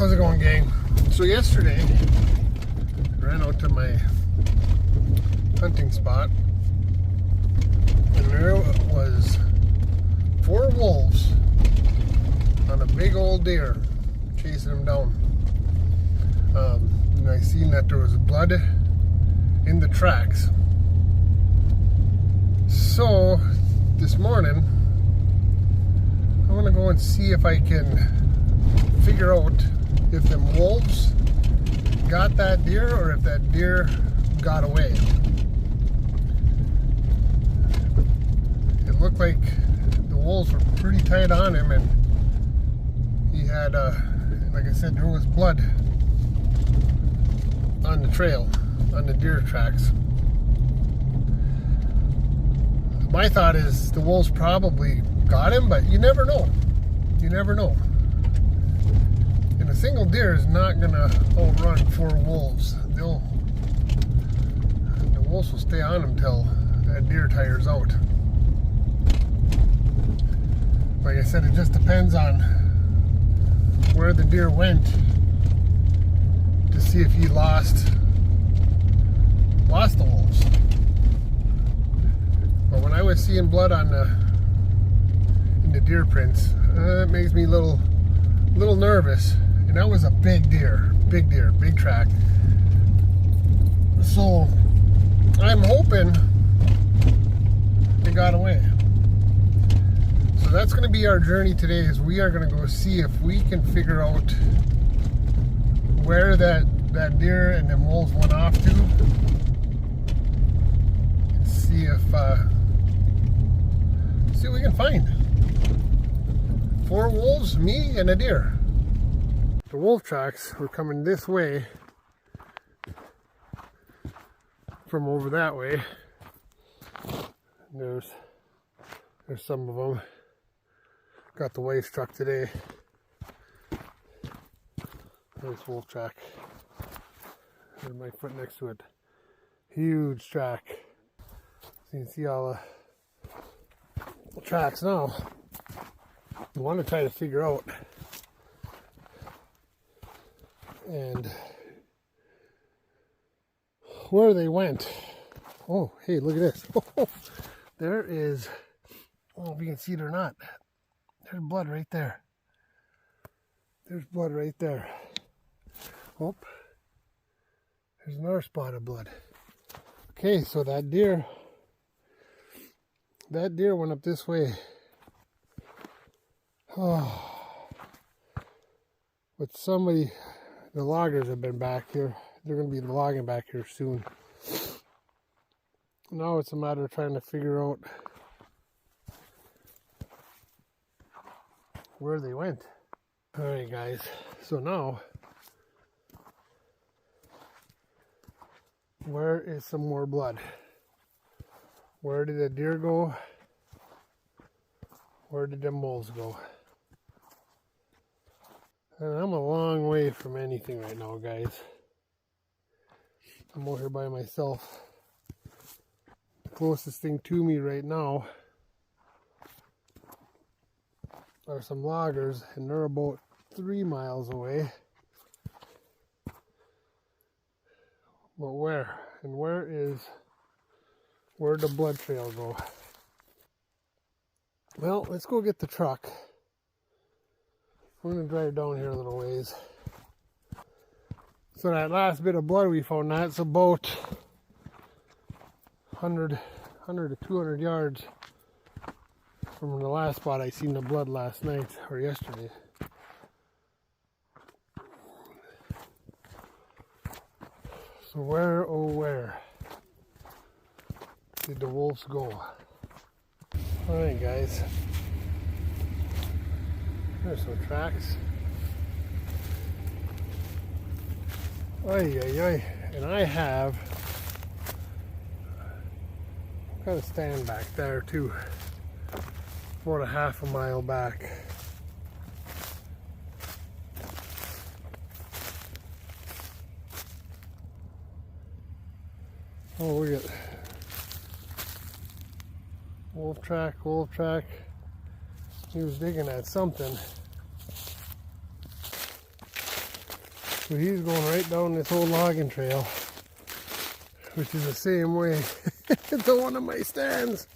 How's it going, gang? So yesterday, I ran out to my hunting spot, and there was 4 wolves on a big old deer, chasing him down. And I seen that there was blood in the tracks. So this morning, I'm gonna go and see if I can figure out if them wolves got that deer or if that deer got away. It looked like the wolves were pretty tight on him, and he had, like I said, there was blood on the trail, on the deer tracks. My thought is the wolves probably got him, but you never know. You never know. And a single deer is not gonna outrun 4 wolves. The wolves will stay on him till that deer tires out. Like I said, it just depends on where the deer went to see if he lost the wolves. But when I was seeing blood on in the deer prints, it makes me a little nervous. And that was a big deer, big track. So I'm hoping they got away. So that's going to be our journey today. Is we are going to go see if we can figure out where that deer and them wolves went off to, and see if we can find 4 wolves, me, and a deer. The wolf tracks were coming this way from over that way. There's some of them. Got the wife's truck today. Nice wolf track. There's my foot next to it. Huge track. So you can see all the tracks now. I want to try to figure out and where they went. Oh, hey, look at this. There is, I don't know if you can see it or not. There's blood right there. There's blood right there. Oh, there's another spot of blood. Okay, so that deer went up this way. Oh, but somebody, the loggers have been back here. They're going to be logging back here soon. Now it's a matter of trying to figure out where they went. Alright guys, so now, where is some more blood? Where did the deer go? Where did them wolves go? And I'm a long way from anything right now, guys. I'm over here by myself. The closest thing to me right now are some loggers, and they're about 3 miles away. But where? And where'd the blood trail go? Well, let's go get the truck. We're going to drive down here a little ways. So that last bit of blood we found, that's about 100 to 200 yards from the last spot I seen the blood last night or yesterday. So where, oh where did the wolves go? Alright guys, there's some tracks. Oy, oy, oy. And I have got a stand back there too, about a half a mile back. Oh, look at wolf track, wolf track. He was digging at something. So he's going right down this old logging trail, which is the same way to one of my stands.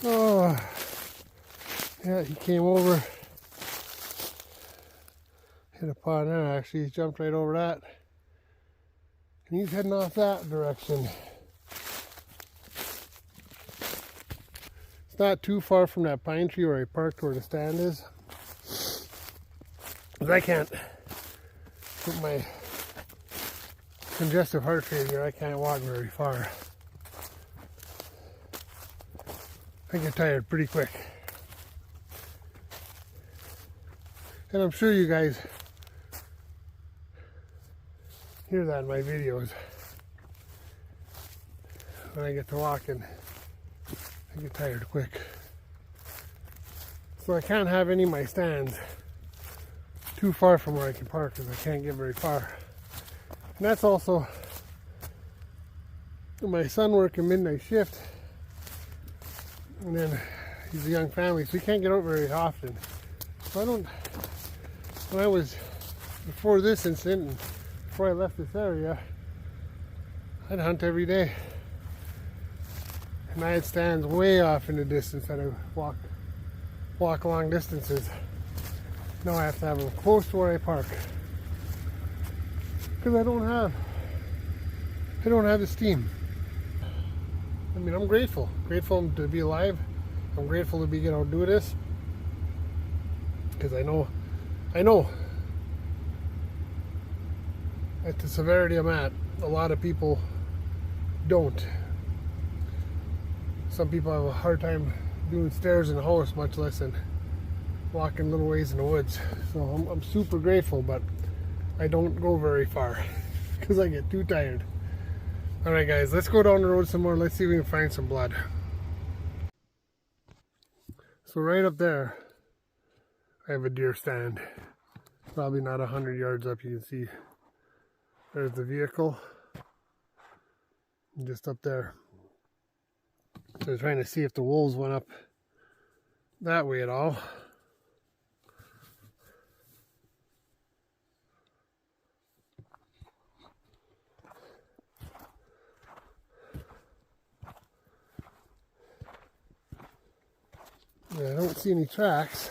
Oh, yeah, he came over, hit a pond there actually. He jumped right over that. And he's heading off that direction. It's not too far from that pine tree where I parked where the stand is. Because I can't, with my congestive heart failure, I can't walk very far. I get tired pretty quick. And I'm sure you guys hear that in my videos. When I get to walking, I get tired quick. So I can't have any of my stands too far from where I can park because I can't get very far. And that's also my son working midnight shift, and then he's a young family, so he can't get out very often. So I don't, when I was, before this incident, and before I left this area, I'd hunt every day. And I had stands way off in the distance that I walk long distances. Now I have to have them close to where I park. Because I don't have the steam. I mean, I'm grateful to be alive. I'm grateful to be able to do this. Because I know at the severity I'm at, a lot of people don't. Some people have a hard time doing stairs in the house, much less than walking little ways in the woods. So I'm super grateful, but I don't go very far because I get too tired. All right, guys, let's go down the road some more. Let's see if we can find some blood. So right up there, I have a deer stand. Probably not 100 yards up. You can see there's the vehicle. Just up there. So I'm trying to see if the wolves went up that way at all. Yeah, I don't see any tracks.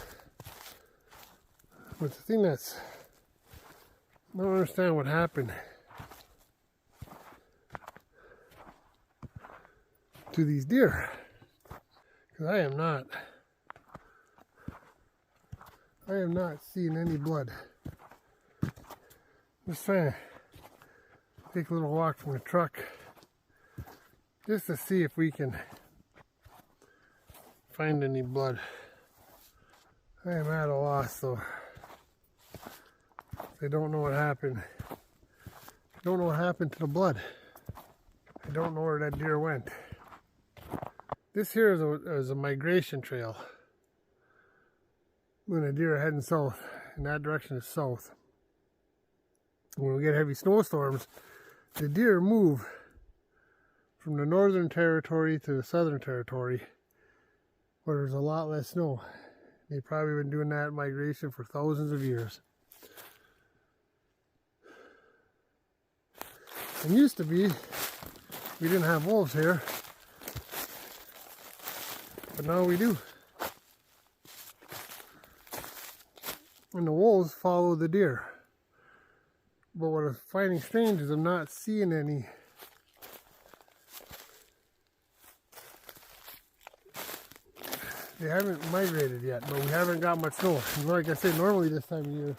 But the thing that's, I don't understand what happened to these deer. Because I am not seeing any blood. Just trying to take a little walk from the truck just to see if we can find any blood. I am at a loss though. I don't know what happened. I don't know what happened to the blood. I don't know where that deer went. This here is a migration trail. When the deer are heading south, and that direction is south. When we get heavy snowstorms, the deer move from the northern territory to the southern territory, where there's a lot less snow. They've probably been doing that migration for thousands of years. And used to be, we didn't have wolves here, but now we do. And the wolves follow the deer. But what I'm finding strange is I'm not seeing any they haven't migrated yet, but we haven't got much snow. And like I said, normally this time of year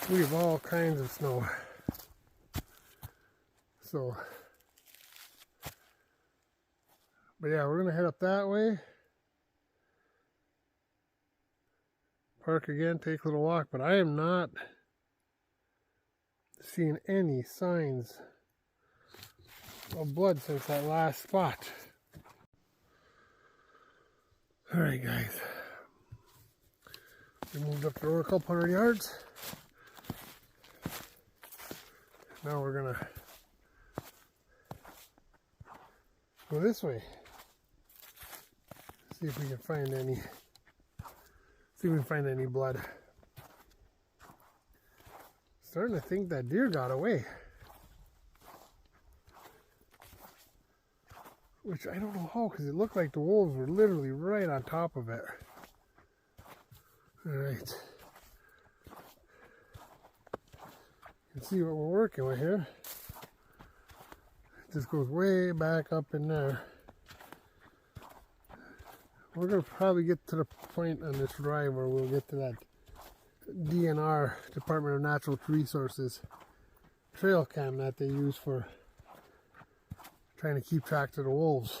we have all kinds of snow. So, but yeah, we're gonna head up that way. Park again, take a little walk, but I am not seeing any signs of blood since that last spot. Alright guys, we moved up the road a couple hundred yards. Now we're gonna go this way. See if we can find any blood. Starting to think that deer got away. Which I don't know how, because it looked like the wolves were literally right on top of it. Alright. You can see what we're working with here. It just goes way back up in there. We're going to probably get to the point on this drive where we'll get to that DNR, Department of Natural Resources, trail cam that they use for trying to keep track of the wolves.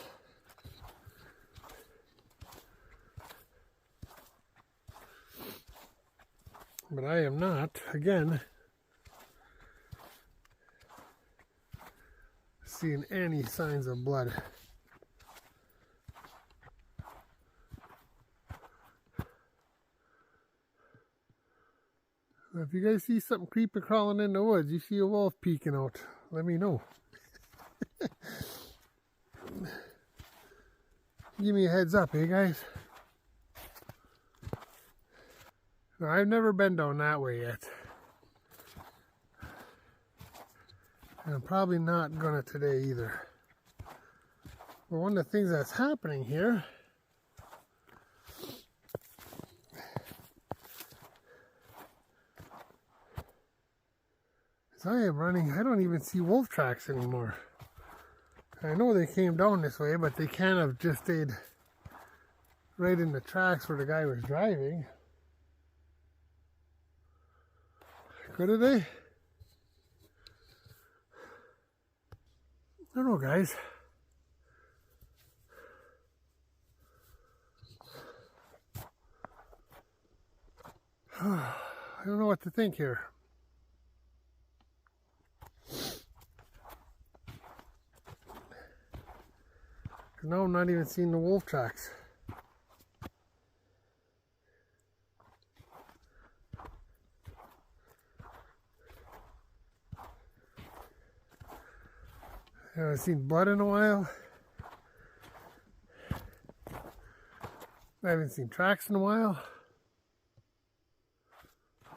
But I am not, again, seeing any signs of blood. If you guys see something creeping crawling in the woods, you see a wolf peeking out, let me know. Give me a heads up, eh guys? Now, I've never been down that way yet. And I'm probably not gonna today either. But one of the things that's happening here is I am running, I don't even see wolf tracks anymore. I know they came down this way, but they can't have just stayed right in the tracks where the guy was driving. Could have they? I don't know, guys. I don't know what to think here. Now I'm not even seeing the wolf tracks. I haven't seen blood in a while. I haven't seen tracks in a while.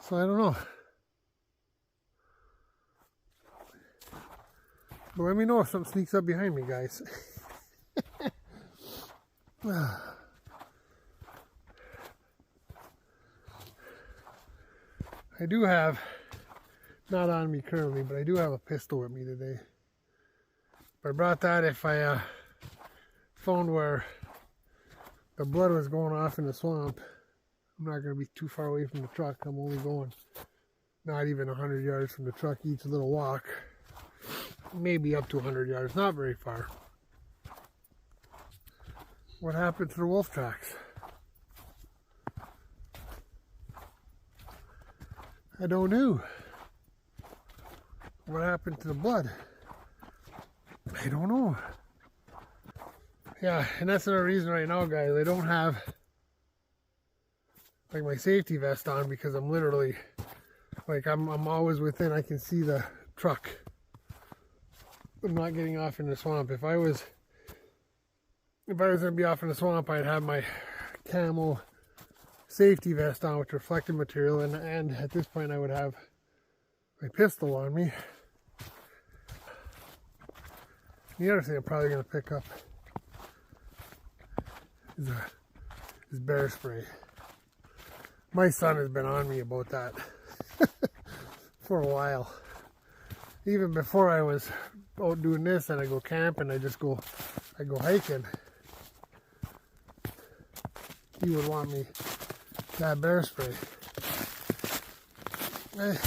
So I don't know. But let me know if something sneaks up behind me, guys. I do have, not on me currently, but I do have a pistol with me today. I brought that if I found where the blood was going off in the swamp. I'm not going to be too far away from the truck. I'm only going not even 100 yards from the truck each little walk. Maybe up to 100 yards, not very far. What happened to the wolf tracks? I don't know. What happened to the blood? I don't know. Yeah, and that's another reason right now, guys, I don't have like my safety vest on, because I'm literally like I'm always within, I can see the truck. I'm not getting off in the swamp. If I was gonna be off in the swamp, I'd have my camo safety vest on with reflective material, and at this point I would have my pistol on me. The other thing I'm probably going to pick up is bear spray. My son has been on me about that for a while. Even before I was out doing this, and I go camping, I go hiking. He would want me to have bear spray. And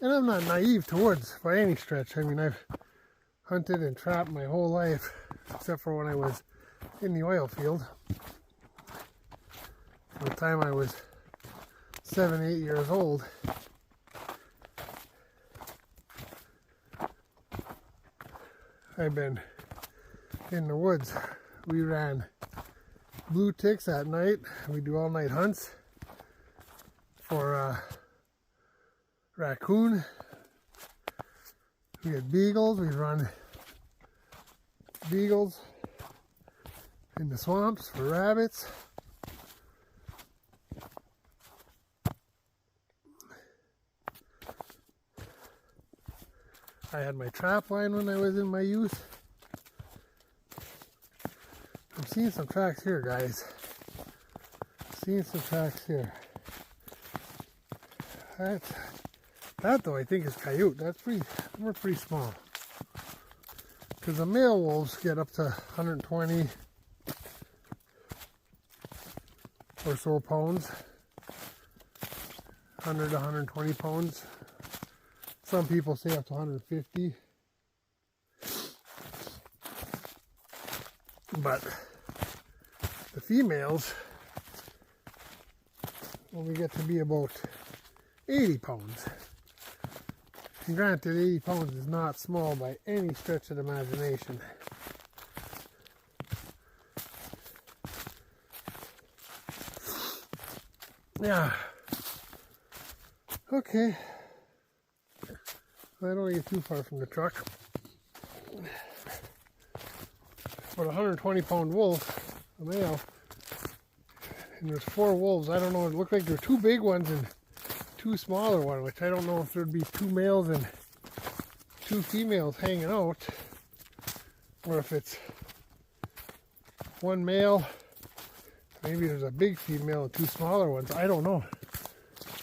I'm not naive to woods by any stretch. I mean, I've hunted and trapped my whole life, except for when I was in the oil field. By the time I was 7, 8 years old, I've been in the woods. We ran blue ticks at night. We do all night hunts for raccoon. We had beagles. We run beagles in the swamps for rabbits. I had my trap line when I was in my youth. I'm seeing some tracks here, guys. Seeing some tracks here. That though I think is coyote. We're pretty small. Because the male wolves get up to 120 or so pounds. 100 to 120 pounds. Some people say up to 150. But the females only get to be about 80 pounds. And granted, 80 pounds is not small by any stretch of the imagination. Yeah. Okay. I don't get too far from the truck. But a 120 pound wolf, a male, and there's 4 wolves. I don't know, it looked like there were 2 big ones and 2 smaller ones, which I don't know if there'd be 2 males and 2 females hanging out, or if it's 1 male, maybe there's a big female and 2 smaller ones. I don't know.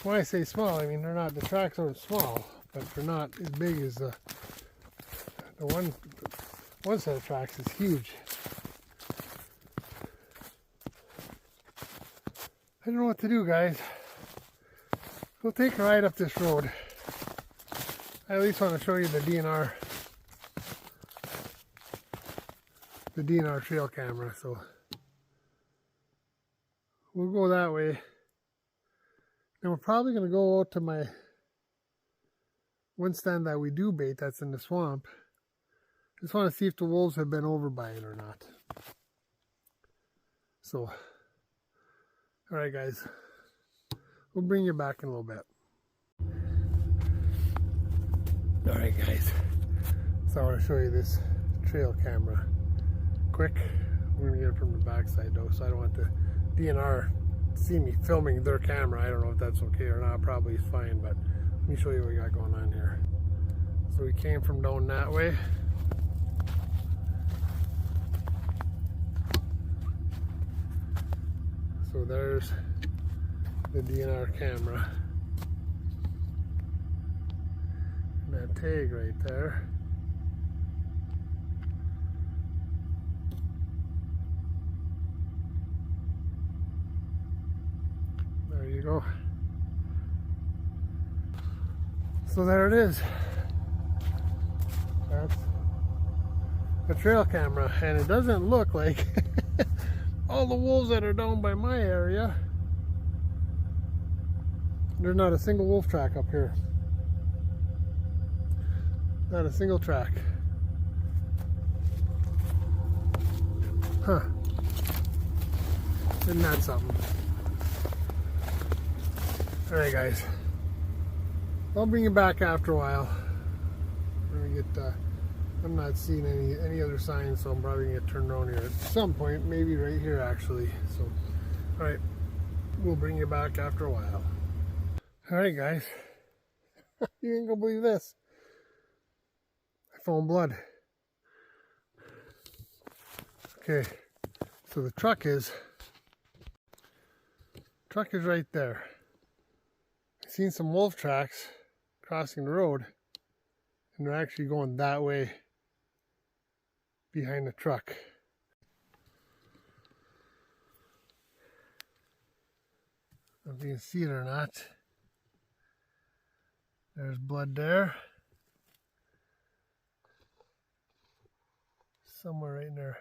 When I say small, I mean the tracks aren't small, but they're not as big as the one set of tracks is huge. I don't know what to do, guys. We'll take a ride up this road. I at least want to show you the DNR trail camera, so we'll go that way. And we're probably going to go out to my one stand that we do bait that's in the swamp. Just want to see if the wolves have been over by it or not. So, alright guys, we'll bring you back in a little bit. Alright guys, so I want to show you this trail camera quick. We're going to get it from the backside though, so I don't want the DNR see me filming their camera. I don't know if that's okay or not, probably fine, but let me show you what we got going on here. So we came from down that way. So there's the DNR camera. And that tag right there. There you go. So there it is. That's a trail camera, and it doesn't look like all the wolves that are down by my area. There's not a single wolf track up here. Not a single track. Huh. Isn't that something? Alright guys. I'll bring you back after a while. We're gonna get I'm not seeing any other signs, so I'm probably gonna get turned around here at some point, maybe right here actually. So alright, we'll bring you back after a while. Alright guys. You ain't gonna believe this. I found blood. Okay, so the truck is right there. I've seen some wolf tracks crossing the road, and they're actually going that way behind the truck. I don't know if you can see it or not. There's blood there. Somewhere right in there.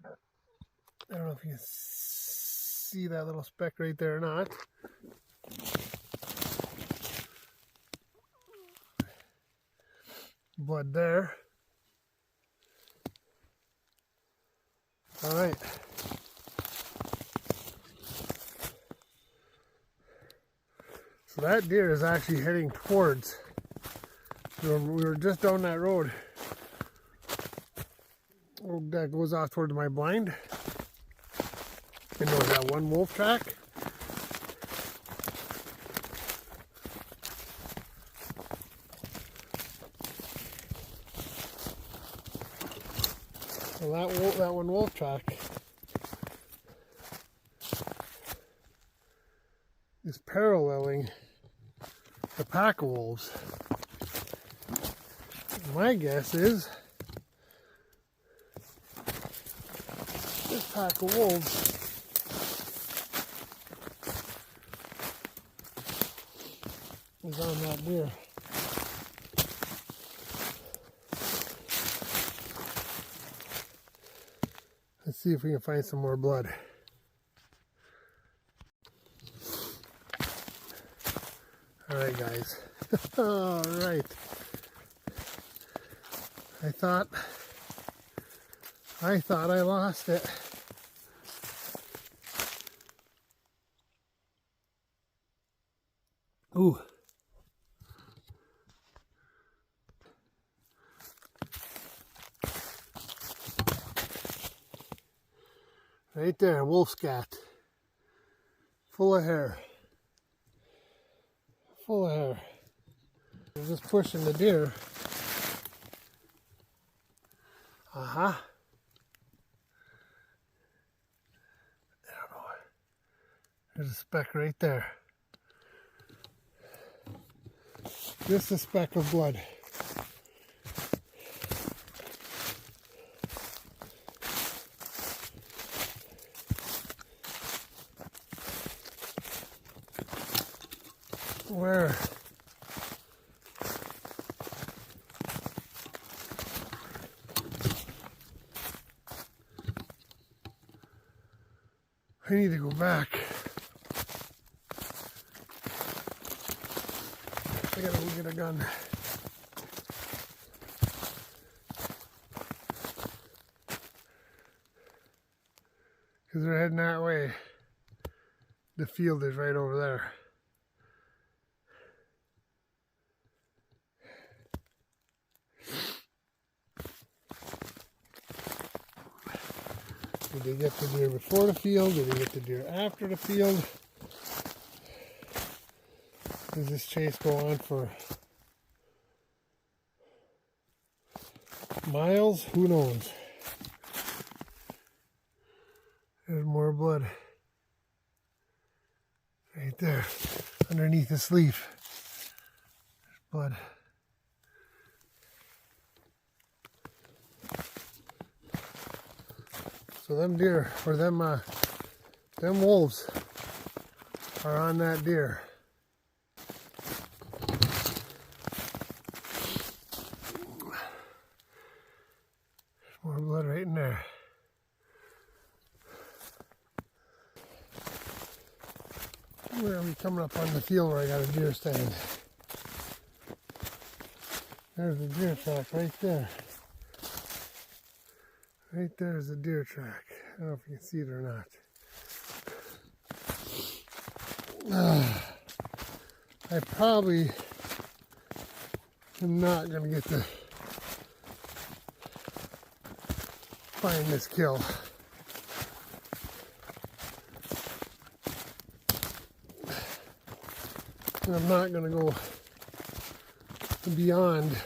I don't know if you can see that little speck right there or not. Blood there. All right. So that deer is actually heading towards, we were just down that road. Oh, that goes off towards my blind. And there was that one wolf track. Well, that one wolf track is paralleling the pack of wolves. My guess is this pack of wolves is on that deer. Let's see if we can find some more blood. All right, guys. All right. I thought I lost it. Ooh. Right there, wolf scat. Full of hair. Full of hair. We're just pushing the deer. Uh-huh. I don't know. There's a speck right there. Just a speck of blood. Where? I need to go back. I gotta go get a gun. Because they're heading that way. The field is right over there. Did they get the deer before the field? Did they get the deer after the field? Does this chase go on for miles? Who knows? There's more blood. Right there. Underneath the sleeve. There's blood. So them deer, or them wolves are on that deer. There's more blood right in there. We're going to be coming up on the field where I got a deer stand. There's the deer track right there. Right there's the deer track. I don't know if you can see it or not. I probably am not going to get to find this kill. And I'm not going to go beyond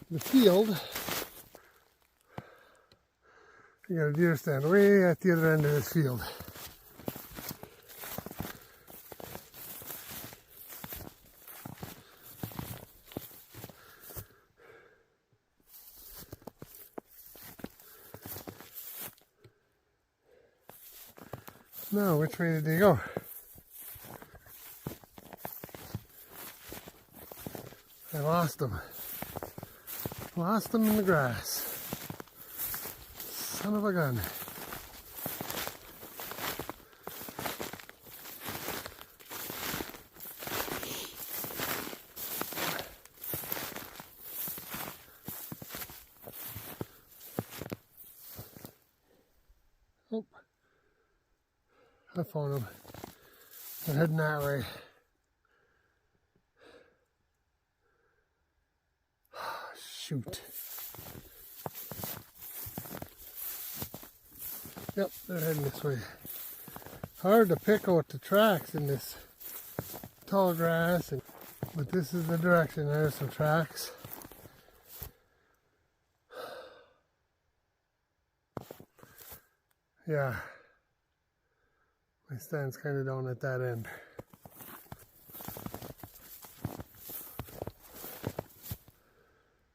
the field. I got a deer stand way at the other end of this field. Now, which way did they go? I lost them. Lost them in the grass. Son of a gun. Oh, I found them. They're heading that way. Shoot. Yep, they're heading this way. Hard to pick out the tracks in this tall grass, but this is the direction. There's some tracks. Yeah, my stand's kind of down at that end.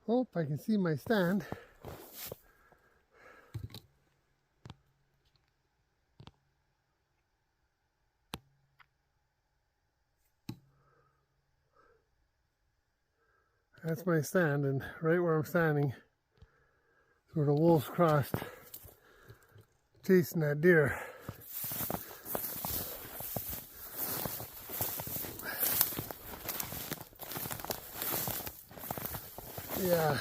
Hope I can see my stand. That's my stand, and right where I'm standing is where the wolves crossed, chasing that deer. Yeah,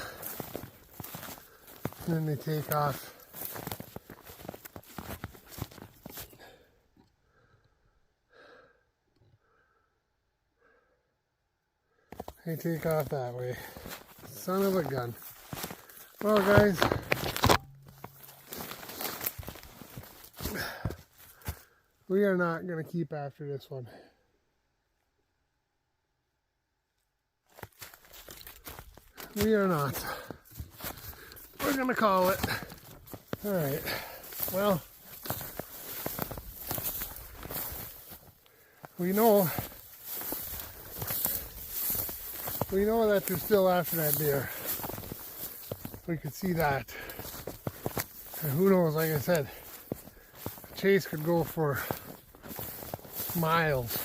and then they take off. They take off that way. Son of a gun. Well, guys, we are not going to keep after this one. We are not. We're going to call it. All right. Well, we know that they're still after that deer. We could see that. And who knows, like I said, the chase could go for miles.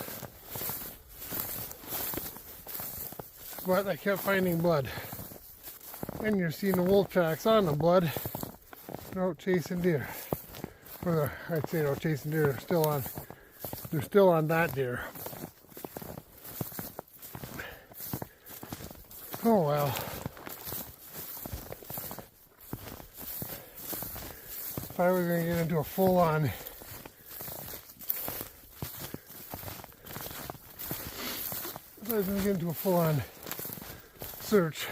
But I kept finding blood. And you're seeing the wolf tracks on the blood. They're out chasing deer. Or I'd say they're out chasing deer. They're still on that deer. Oh well. If I was going to get into a full-on search,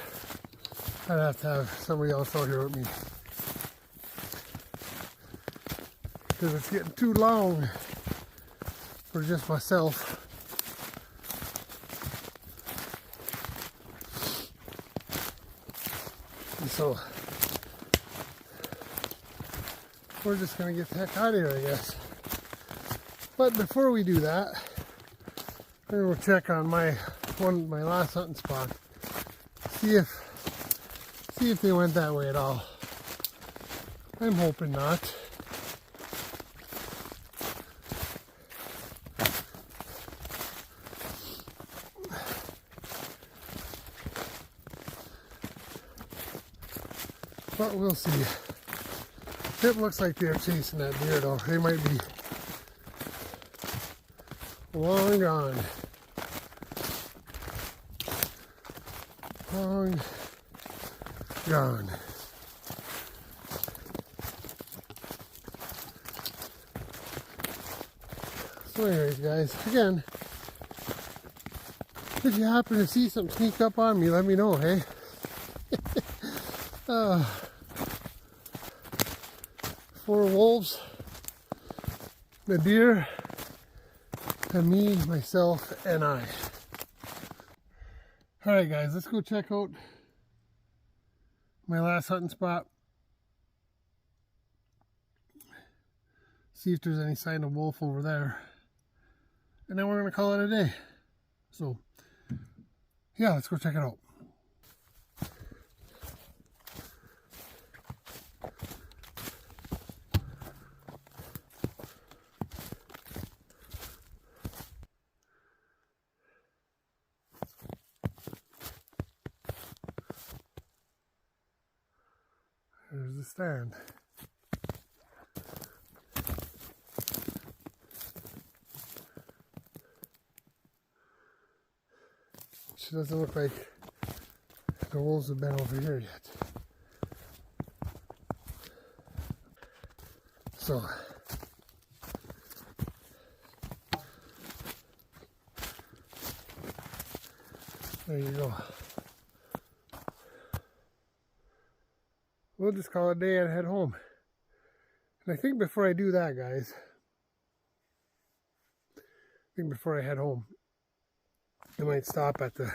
I'd have to have somebody else out here with me. Because it's getting too long for just myself. And so we're just gonna get the heck out of here, I guess. But before we do that, I'm gonna check on my last hunting spot. See if they went that way at all. I'm hoping not. But we'll see. It looks like they're chasing that deer though. They might be long gone. Long gone. So anyways, guys, again, if you happen to see something sneak up on me, let me know, hey? 4 wolves, the deer, and me, myself, and I. Alright guys, let's go check out my last hunting spot. See if there's any sign of wolf over there. And then we're going to call it a day. So, yeah, let's go check it out. There's the stand. It doesn't look like the wolves have been over here yet. So, there you go. We'll just call it a day and head home. And I think before I do that, guys, before I head home, I might stop at the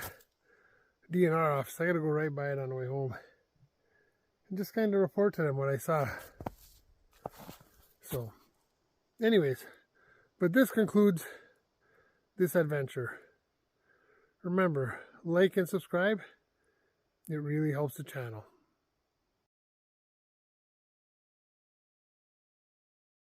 DNR office. I gotta go right by it on the way home and just kind of report to them what I saw. So, anyways, but this concludes this adventure. Remember, like and subscribe. It really helps the channel.